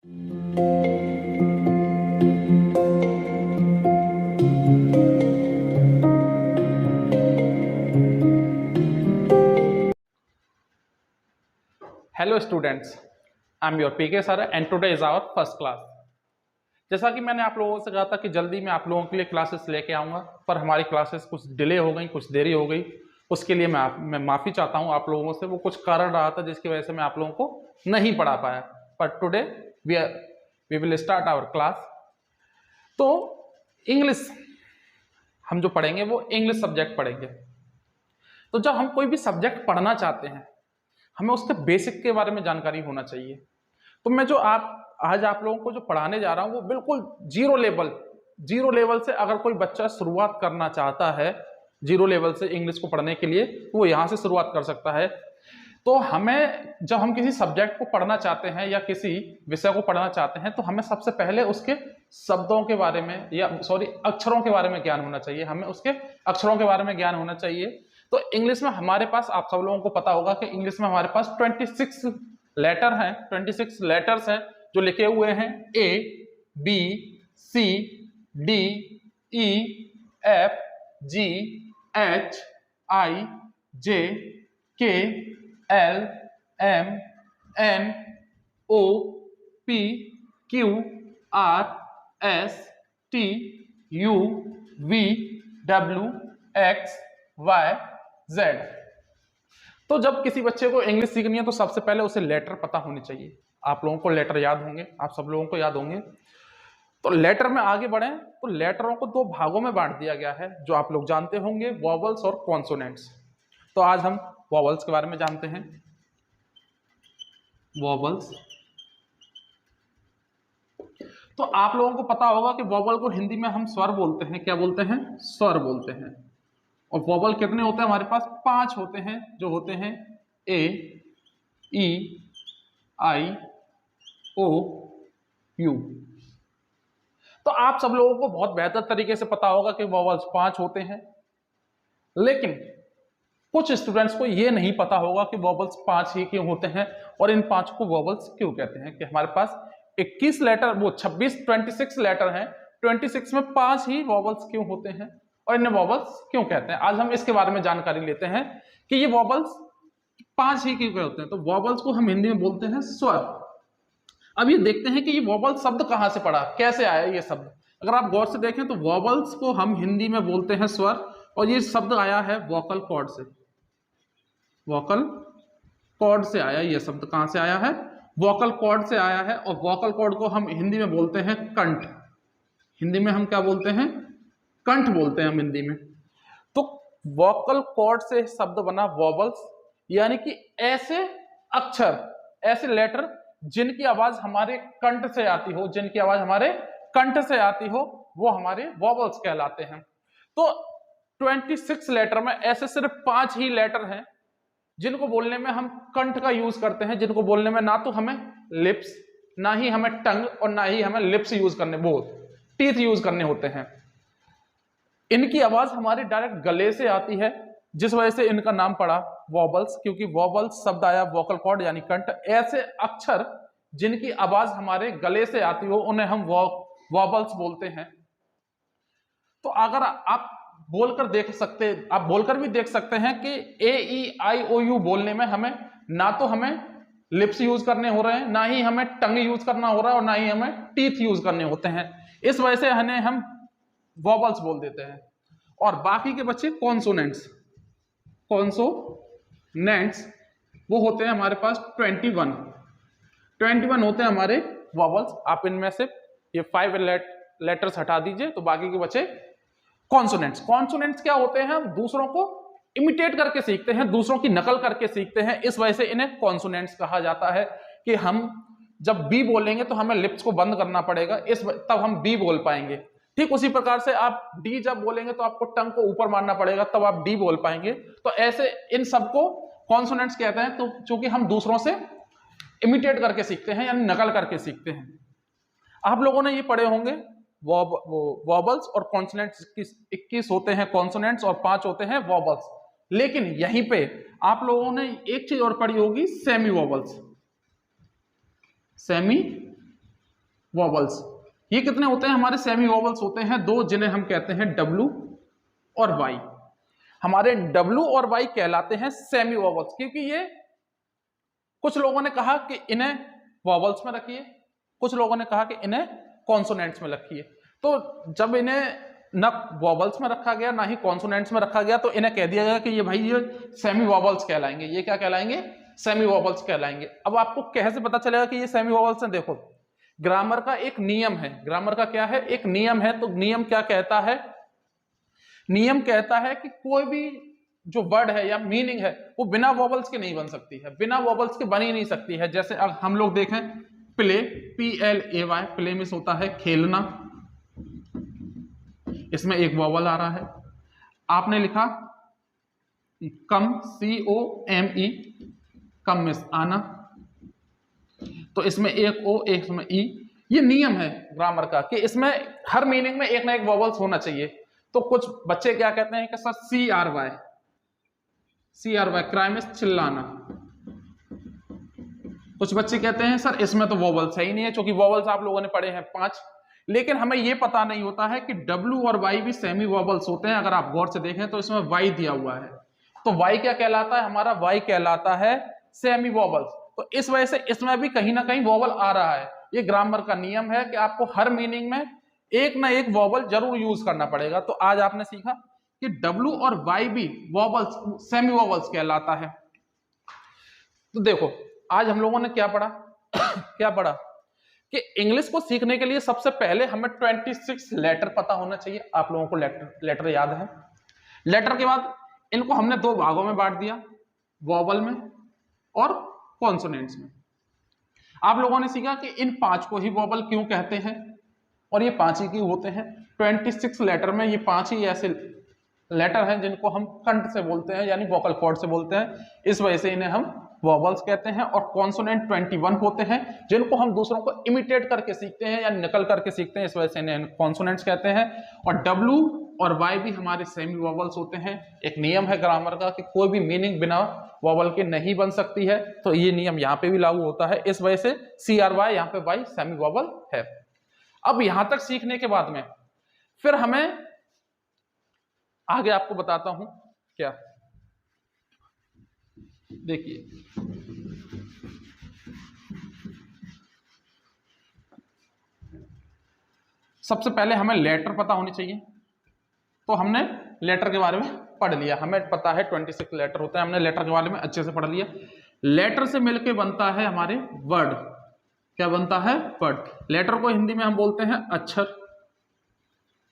Hello students, I am your PK sir and today is our first class. जैसा कि मैंने आप लोगों से कहा था कि जल्दी मैं आप लोगों के लिए क्लासेस लेके आऊँगा, पर हमारी क्लासेस कुछ डिले हो गई, कुछ देरी हो गई। उसके लिए मैं माफ़ी चाहता हूँ आप लोगों से। वो कुछ कारण रहा था जिसकी वजह से मैं आप लोगों को नहीं पढ़ा पाया। पर today we will start our class. तो इंग्लिश हम जो पढ़ेंगे वो इंग्लिश सब्जेक्ट पढ़ेंगे। तो जब हम कोई भी सब्जेक्ट पढ़ना चाहते हैं, हमें उसके बेसिक के बारे में जानकारी होना चाहिए। तो मैं जो आज आप लोगों को जो पढ़ाने जा रहा हूं वो बिल्कुल जीरो लेवल से अगर कोई बच्चा शुरुआत करना चाहता है जीरो लेवल से इंग्लिश को पढ़ने के लिए, तो वो यहाँ से शुरुआत कर सकता है। तो हमें जब हम किसी सब्जेक्ट को पढ़ना चाहते हैं या किसी विषय को पढ़ना चाहते हैं, तो हमें सबसे पहले उसके शब्दों के बारे में अक्षरों के बारे में ज्ञान होना चाहिए। हमें उसके अक्षरों के बारे में ज्ञान होना चाहिए। तो इंग्लिश में हमारे पास, आप सब लोगों को पता होगा कि इंग्लिश में हमारे पास 26 लेटर हैं, 26 लेटर्स हैं जो लिखे हुए हैं A, B, C, D, E, F, G, H, I, J, K, L, M, N, O, P, Q, R, S, T, U, V, W, X, Y, Z। तो जब किसी बच्चे को इंग्लिश सीखनी है तो सबसे पहले उसे लेटर पता होने चाहिए। आप लोगों को लेटर याद होंगे, आप सब लोगों को याद होंगे। तो लेटर में आगे बढ़ें तो लेटरों को दो भागों में बांट दिया गया है जो आप लोग जानते होंगे, वॉवल्स और कॉन्सोनेंट्स। तो आज हम वॉवल्स के बारे में जानते हैं। वॉवल्स, तो आप लोगों को पता होगा कि वॉवल को हिंदी में हम स्वर बोलते हैं। क्या बोलते हैं? स्वर बोलते हैं। और वॉवल कितने होते हैं हमारे पास? 5 होते हैं, जो होते हैं ए, ई, आई, ओ, यू। तो आप सब लोगों को बहुत बेहतर तरीके से पता होगा कि वॉवल्स 5 होते हैं, लेकिन कुछ स्टूडेंट्स को यह नहीं पता होगा कि वॉवल्स 5 ही क्यों होते हैं और इन 5 को वॉवल्स क्यों कहते हैं। कि हमारे पास 21 लेटर, वो 26 लेटर हैं, 26 में 5 ही वॉवल्स क्यों होते हैं और इन्हें वॉवल्स क्यों कहते हैं। आज हम इसके बारे में जानकारी लेते हैं कि ये वॉवल्स 5 ही क्यों होते हैं। तो वॉवल्स को हम हिंदी में बोलते हैं स्वर। अब ये देखते हैं कि ये वॉवल शब्द कहां से पड़ा, कैसे आया ये शब्द। अगर आप गौर से देखें तो वॉवल्स को हम हिंदी में बोलते हैं स्वर, और ये शब्द आया है वोकल कॉर्ड से। वोकल कॉर्ड से आया ये शब्द। कहां से आया है? वोकल कॉर्ड से आया है। और वोकल कॉर्ड को हम हिंदी में बोलते हैं कंठ। हिंदी में हम क्या बोलते हैं? कंठ बोलते हैं हम हिंदी में। तो वोकल कॉर्ड से शब्द बना वॉवल्स, यानी कि ऐसे अक्षर, ऐसे लेटर जिनकी आवाज हमारे कंठ से आती हो, जिनकी आवाज हमारे कंठ से आती हो, वो हमारे वॉवल्स कहलाते हैं। तो 26 लेटर में ऐसे सिर्फ 5 ही लेटर हैं जिनको बोलने में हम कंठ का यूज करते हैं, जिनको बोलने में ना तो हमें लिप्स, ना ही हमें टंग और ना ही हमें लिप्स यूज करने, वो टीथ यूज करने होते हैं। इनकी आवाज हमारे डायरेक्ट गले से आती है, जिस वजह से इनका नाम पड़ा वॉबल्स, क्योंकि वॉबल्स शब्द आया वोकल कॉर्ड यानी कंठ। ऐसे अक्षर जिनकी आवाज हमारे गले से आती हो उन्हें हम वॉबल्स बोलते हैं। तो अगर आप बोलकर भी देख सकते हैं कि ए, ई, आई, ओ, यू बोलने में हमें ना तो हमें लिप्स यूज करने हो रहे हैं, ना ही हमें टंग यूज करना हो रहा है और ना ही हमें टीथ यूज करने होते हैं। इस वजह से हमें हम वॉबल्स बोल देते हैं। और बाकी के बच्चे कॉन्सोनेंट्स वो होते हैं हमारे पास 21 होते हैं हमारे वॉबल्स। आप इनमें से ये 5 लेटर्स हटा दीजिए तो बाकी के बचे कॉन्सोनेंट्स। कॉन्सोनेंट्स क्या होते हैं? हम दूसरों को इमिटेट करके सीखते हैं, दूसरों की नकल करके सीखते हैं, इस वजह से इन्हें कॉन्सोनेंट्स कहा जाता है। कि हम जब बी बोलेंगे तो हमें लिप्स को बंद करना पड़ेगा, तब हम बी बोल पाएंगे। ठीक उसी प्रकार से आप डी जब बोलेंगे तो आपको टंग को ऊपर मारना पड़ेगा, तब आप डी बोल पाएंगे। तो ऐसे इन सबको कॉन्सोनेंट्स कहते हैं। तो चूंकि हम दूसरों से इमिटेट करके सीखते हैं यानी नकल करके सीखते हैं। आप लोगों ने ये पढ़े होंगे वॉबल्स और कॉन्सोनेंट्स 21 होते हैं कॉन्सोनेंट्स और 5 होते हैं वॉबल्स। लेकिन यहीं पे आप लोगों ने एक चीज और पढ़ी होगी, सेमी वॉबल्स। Semi vowels. ये कितने होते हैं हमारे सेमी वॉवल्स होते हैं दो, जिन्हें हम कहते हैं W और Y। हमारे W और Y कहलाते हैं सेमी वॉवल्स, क्योंकि ये कुछ लोगों ने कहा कि इन्हें वॉवल्स में रखिए, कुछ लोगों ने कहा कि इन्हें कॉन्सोनेंट्स में रखिए। तो जब इन्हें ना वॉवल्स में रखा गया ना ही कॉन्सोनेंट्स में रखा गया, तो इन्हें कह दिया गया कि ये भाई ये सेमी वॉवल्स कहलाएंगे। ये क्या कहलाएंगे? सेमी वॉवल्स कहलाएंगे। अब आपको कैसे पता चलेगा कि ये सेमी वॉवल्स हैं? देखो, ग्रामर का एक नियम है। ग्रामर का क्या है? एक नियम है। तो नियम क्या कहता है? नियम कहता है कि कोई भी जो वर्ड है या मीनिंग है वो बिना वॉवल्स के नहीं बन सकती है, बिना वॉवल्स के बन ही नहीं सकती है। जैसे अब हम लोग देखें प्ले, PLAY, प्ले में होता है खेलना, इसमें एक वॉवल आ रहा है। आपने लिखा कम, COME, कम में आना, तो इसमें एक O एक इसमें E। ये नियम है ग्रामर का कि इसमें हर मीनिंग में एक ना एक वॉवल्स होना चाहिए। तो कुछ बच्चे क्या कहते हैं कि सर CRY क्राइम में चिल्लाना। कुछ बच्चे कहते हैं सर इसमें तो वॉवल्स है ही नहीं है, क्योंकि वॉवल्स आप लोगों ने पढ़े हैं 5। लेकिन हमें यह पता नहीं होता है कि W और Y भी सेमी वॉवल्स होते हैं। अगर आप गौर से देखें तो इसमें Y दिया हुआ है, तो Y क्या कहलाता है? हमारा Y कहलाता है सेमी वॉवल्स। तो इस वजह से इसमें भी कहीं ना कहीं वॉवल आ रहा है। ये ग्रामर का नियम है कि आपको हर मीनिंग में एक ना एक वॉवल जरूर यूज करना पड़ेगा। तो आज आपने सीखा कि W और Y भी वॉवल्स, सेमी वॉवल्स कहलाता है। तो देखो आज हम लोगों ने क्या पढ़ा क्या पढ़ा कि इंग्लिश को सीखने के लिए सबसे पहले हमें 26 लेटर पता होना चाहिए। आप लोगों को लेटर याद है? लेटर के बाद इनको हमने दो भागों में बांट दिया, वॉवल में और कॉन्सोनेंट्स में। आप लोगों ने सीखा कि इन 5 को ही वॉवल क्यों कहते हैं और ये 5 ही क्यों होते हैं। 26 लेटर में ये 5 ही ऐसे लेटर हैं जिनको हम कंठ से बोलते हैं, यानी वोकल कॉर्ड से बोलते हैं। इस वजह से इन्हें हम वॉवल्स कहते हैं। और कॉन्सोनेंट 21 होते हैं जिनको हम दूसरों को इमिटेट करके सीखते हैं या नकल करके सीखते हैं, इस वजह से इन्हें कॉन्सोनेंट्स कहते हैं। और W और Y भी हमारे सेमी वॉवल्स होते हैं। एक नियम है ग्रामर का कि कोई भी मीनिंग बिना वॉवल के नहीं बन सकती है, तो ये नियम यहाँ पे भी लागू होता है। इस वजह से CRY यहाँ पे Y सेमी वॉवल है। अब यहां तक सीखने के बाद में फिर हमें आगे आपको बताता हूं क्या। देखिए सबसे पहले हमें लेटर पता होनी चाहिए। तो हमने लेटर के बारे में पढ़ लिया, हमें पता है 26 लेटर होते हैं, हमने लेटर के बारे में अच्छे से पढ़ लिया। लेटर से मिलके बनता है हमारे वर्ड। क्या बनता है? वर्ड। लेटर को हिंदी में हम बोलते हैं अक्षर,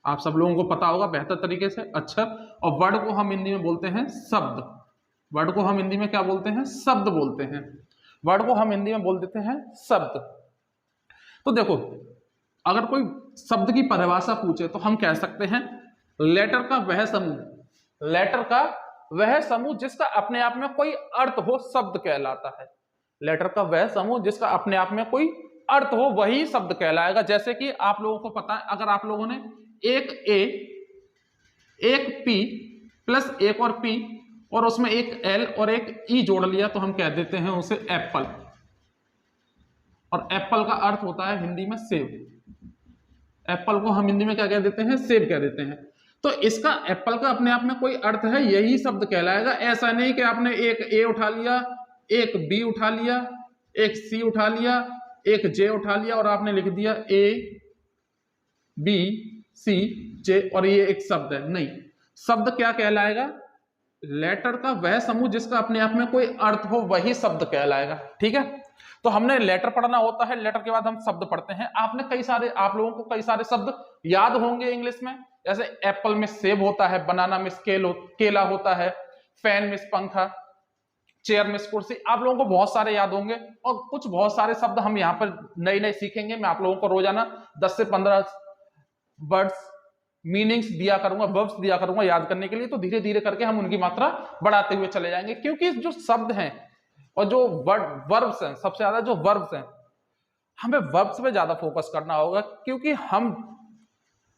आप सब लोगों को पता होगा बेहतर तरीके से, अक्षर। और वर्ड को हम हिंदी में बोलते हैं शब्द। वर्ड को हम हिंदी में क्या बोलते हैं? शब्द बोलते हैं। वर्ड को हम हिंदी में बोल देते हैं शब्द। तो देखो अगर कोई शब्द की परिभाषा पूछे तो हम कह सकते हैं लेटर का वह समूह, लेटर का वह समूह जिसका अपने आप में कोई अर्थ हो शब्द कहलाता है। लेटर का वह समूह जिसका अपने आप में कोई अर्थ हो वही शब्द कहलाएगा। जैसे कि आप लोगों को पता है, अगर आप लोगों ने एक A, एक P प्लस एक और P और उसमें एक L और एक E जोड़ लिया तो हम कह देते हैं उसे एप्पल। और एप्पल का अर्थ होता है हिंदी में सेब। एप्पल को हम हिंदी में क्या कह देते हैं? सेब कह देते हैं। तो इसका एप्पल का अपने आप में कोई अर्थ है, यही शब्द कहलाएगा। ऐसा नहीं कि आपने एक A उठा लिया, एक B उठा लिया, एक C उठा लिया, एक J उठा लिया और आपने लिख दिया A B C J और ये एक शब्द है। नहीं, शब्द क्या कहलाएगा? लेटर का वह समूह जिसका अपने आप में कोई अर्थ हो वही शब्द कहलाएगा। ठीक है, तो हमने लेटर पढ़ना होता है, लेटर के बाद हम शब्द पढ़ते हैं। आप लोगों को कई सारे शब्द याद होंगे इंग्लिश में, जैसे एप्पल में सेब होता है, बनाना में केला होता है, फैन में पंखा, चेयर में कुर्सी। आप लोगों को बहुत सारे याद होंगे और कुछ बहुत सारे शब्द हम यहाँ पर नए नए सीखेंगे। मैं आप लोगों को रोजाना 10 से 15 वर्ड्स, मीनिंग्स दिया करूंगा, वर्ब्स दिया करूंगा याद करने के लिए। तो धीरे धीरे करके हम उनकी मात्रा बढ़ाते हुए चले जाएंगे, क्योंकि जो शब्द हैं और जो वर्ब्स हैं, सबसे ज्यादा जो वर्ब्स हैं, हमें वर्ब्स पे ज्यादा फोकस करना होगा। क्योंकि हम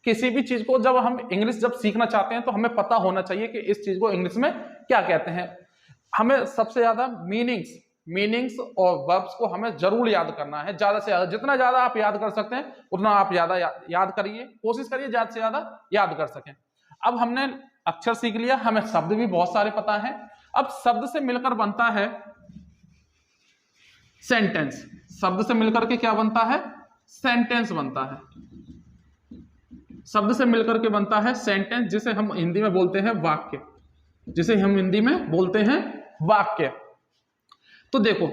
किसी भी चीज को जब हम इंग्लिश जब सीखना चाहते हैं तो हमें पता होना चाहिए कि इस चीज को इंग्लिश में क्या कहते हैं। हमें सबसे ज्यादा मीनिंग्स मीनिंग्स और वर्ब्स को हमें जरूर याद करना है, ज्यादा से ज्यादा, जितना ज्यादा आप याद कर सकते हैं उतना आप ज्यादा याद करिए, कोशिश करिए ज्यादा से ज्यादा याद कर सकें। अब हमने अक्षर सीख लिया, हमें शब्द भी बहुत सारे पता है। अब शब्द से मिलकर बनता है सेंटेंस। शब्द से मिलकर के क्या बनता है? सेंटेंस बनता है। शब्द से मिलकर के बनता है सेंटेंस, जिसे हम हिंदी में बोलते हैं वाक्य, जिसे हम हिंदी में बोलते हैं वाक्य। तो देखो,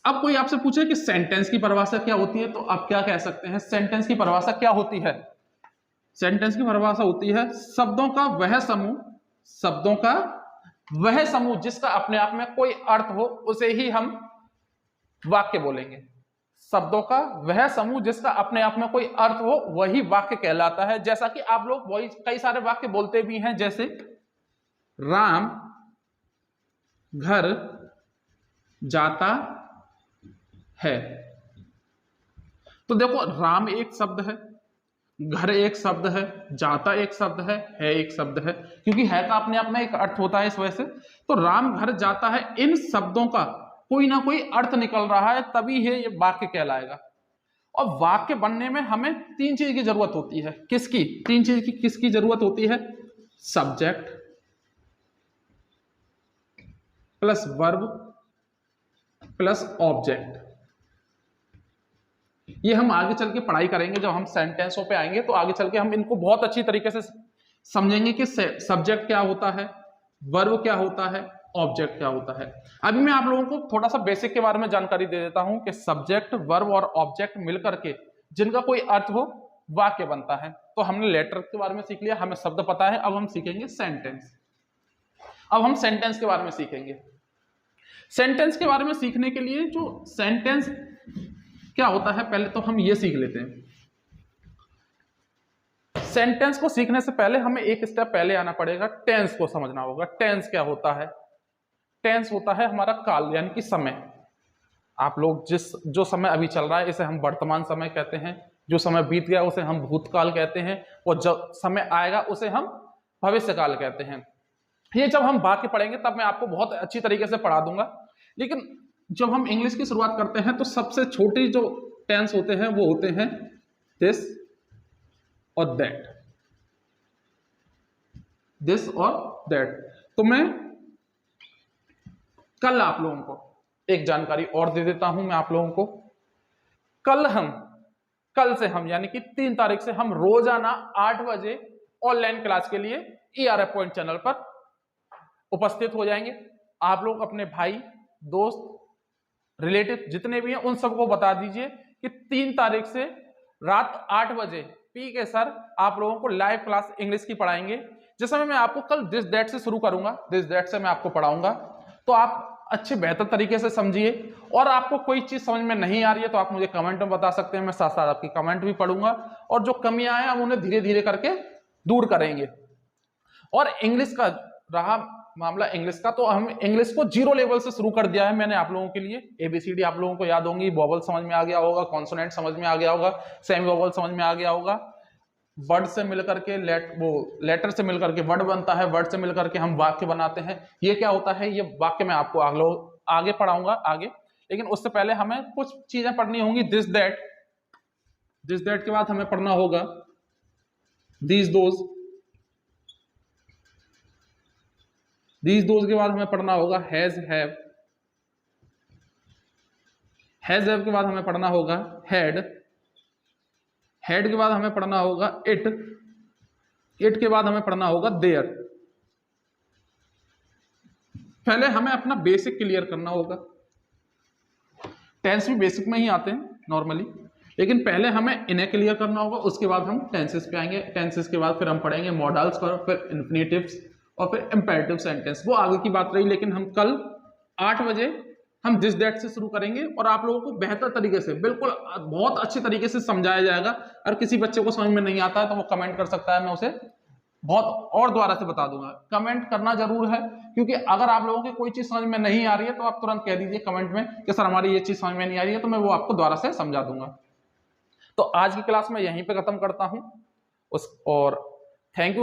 अब कोई आपसे पूछे कि सेंटेंस की परिभाषा क्या होती है, तो आप क्या कह सकते हैं? सेंटेंस की परिभाषा क्या होती है? सेंटेंस की परिभाषा होती है शब्दों का वह समूह, शब्दों का वह समूह जिसका अपने आप में कोई अर्थ हो, उसे ही हम वाक्य बोलेंगे। शब्दों का वह समूह जिसका अपने आप में कोई अर्थ हो, वही वाक्य कहलाता है। जैसा कि आप लोग वही कई सारे वाक्य बोलते भी हैं, जैसे राम घर जाता है। तो देखो, राम एक शब्द है, घर एक शब्द है, जाता एक शब्द है एक शब्द है, क्योंकि है का अपने आप में एक अर्थ होता है इस वजह से। तो राम घर जाता है, इन शब्दों का कोई ना कोई अर्थ निकल रहा है, तभी है ये वाक्य कहलाएगा। और वाक्य बनने में हमें तीन चीज की जरूरत होती है। किसकी? तीन चीज की किसकी जरूरत होती है? Subject plus verb plus object. ये हम आगे चल के पढ़ाई करेंगे, जब हम सेंटेंसों पे आएंगे तो आगे चल के हम इनको बहुत अच्छी तरीके से समझेंगे कि सब्जेक्ट क्या होता है, वर्ब क्या होता है, ऑब्जेक्ट क्या होता है। अभी मैं आप लोगों को थोड़ा सा बेसिक के बारे में जानकारी दे देता हूं कि सब्जेक्ट, वर्ब और ऑब्जेक्ट मिलकर के जिनका कोई अर्थ हो, वाक्य बनता है। तो हमने लेटर के बारे में सीख लिया, हमें शब्द पता है। अब हम सीखेंगे सेंटेंस। अब हम सेंटेंस के बारे में सीखेंगे। सेंटेंस के बारे में सीखने के लिए जो सेंटेंस क्या होता है, पहले तो हम ये सीख लेते हैं। सेंटेंस को सीखने से पहले हमें एक स्टेप पहले आना पड़ेगा, टेंस को समझना होगा। टेंस क्या होता है? टेंस होता है हमारा काल, यानी कि समय। आप लोग जो समय अभी चल रहा है, इसे हम वर्तमान समय कहते हैं। जो समय बीत गया उसे हम भूतकाल कहते हैं, और जब समय आएगा उसे हम भविष्यकाल कहते हैं। ये जब हम वाक्य पढ़ेंगे तब मैं आपको बहुत अच्छी तरीके से पढ़ा दूंगा। लेकिन जब हम इंग्लिश की शुरुआत करते हैं तो सबसे छोटी जो टेंस होते हैं वो होते हैं दिस और दैट, दिस और दैट। तो मैं कल आप लोगों को एक जानकारी और दे देता हूं मैं आप लोगों को। कल से हम यानी कि 3 तारीख से हम रोजाना 8 बजे ऑनलाइन क्लास के लिए ERF पॉइंट चैनल पर उपस्थित हो जाएंगे। आप लोग अपने भाई, दोस्त, रिलेटिव जितने भी हैं उन सबको बता दीजिए कि 3 तारीख से रात 8 बजे पी के सर आप लोगों को लाइव क्लास इंग्लिश की पढ़ाएंगे। जिस समय मैं आपको कल दिस दैट से शुरू करूंगा, दिस दैट से मैं आपको पढ़ाऊंगा, तो आप अच्छे बेहतर तरीके से समझिए। और आपको कोई चीज समझ में नहीं आ रही है तो आप मुझे कमेंट में बता सकते हैं, मैं साथ साथ आपकी कमेंट भी पढ़ूंगा, और जो कमियां हैं हम उन्हें धीरे धीरे करके दूर करेंगे। और इंग्लिश का रहा मामला इंग्लिश का, तो हम इंग्लिश को 0 लेवल से शुरू कर दिया है मैंने आप लोगों के लिए। ABCD आप लोगों को याद होंगी, वोवल समझ में आ गया होगा, कॉन्सोनेंट समझ में आ गया होगा, सेमी वोवल समझ में आ गया होगा। वर्ड से मिलकर के लेटर से मिलकर के वर्ड बनता है, वर्ड से मिलकर के हम वाक्य बनाते हैं। ये क्या होता है, ये वाक्य मैं आपको आगे पढ़ाऊंगा आगे। लेकिन उससे पहले हमें कुछ चीजें पढ़नी होंगी। दिस दैट के बाद हमें पढ़ना होगा दीज दोज के बाद हमें पढ़ना होगा हैज हैव के बाद हमें पढ़ना होगा हैड के बाद हमें पढ़ना होगा इट के बाद हमें पढ़ना होगा देयर। पहले हमें अपना बेसिक क्लियर करना होगा। टेंस भी बेसिक में ही आते हैं नॉर्मली, लेकिन पहले हमें इन्हें क्लियर करना होगा, उसके बाद हम टेंसेस पे आएंगे। टेंसेस के बाद फिर हम पढ़ेंगे मॉडल्स पर, फिर इन्फिनेटिव्स और फिर इंपेरेटिव सेंटेंस। वो आगे की बात रही, लेकिन हम कल 8 बजे हम दिस दैट से शुरू करेंगे और आप लोगों को बेहतर तरीके से, बिल्कुल बहुत अच्छे तरीके से समझाया जाएगा। और किसी बच्चे को समझ में नहीं आता है तो वो कमेंट कर सकता है, मैं उसे बहुत और दोबारा से बता दूंगा। कमेंट करना जरूर है, क्योंकि अगर आप लोगों की कोई चीज समझ में नहीं आ रही है तो आप तुरंत कह दीजिए कमेंट में कि सर हमारी ये चीज समझ में नहीं आ रही है, तो मैं वो आपको दोबारा से समझा दूंगा। तो आज की क्लास में यहीं पे खत्म करता हूं और थैंक यू।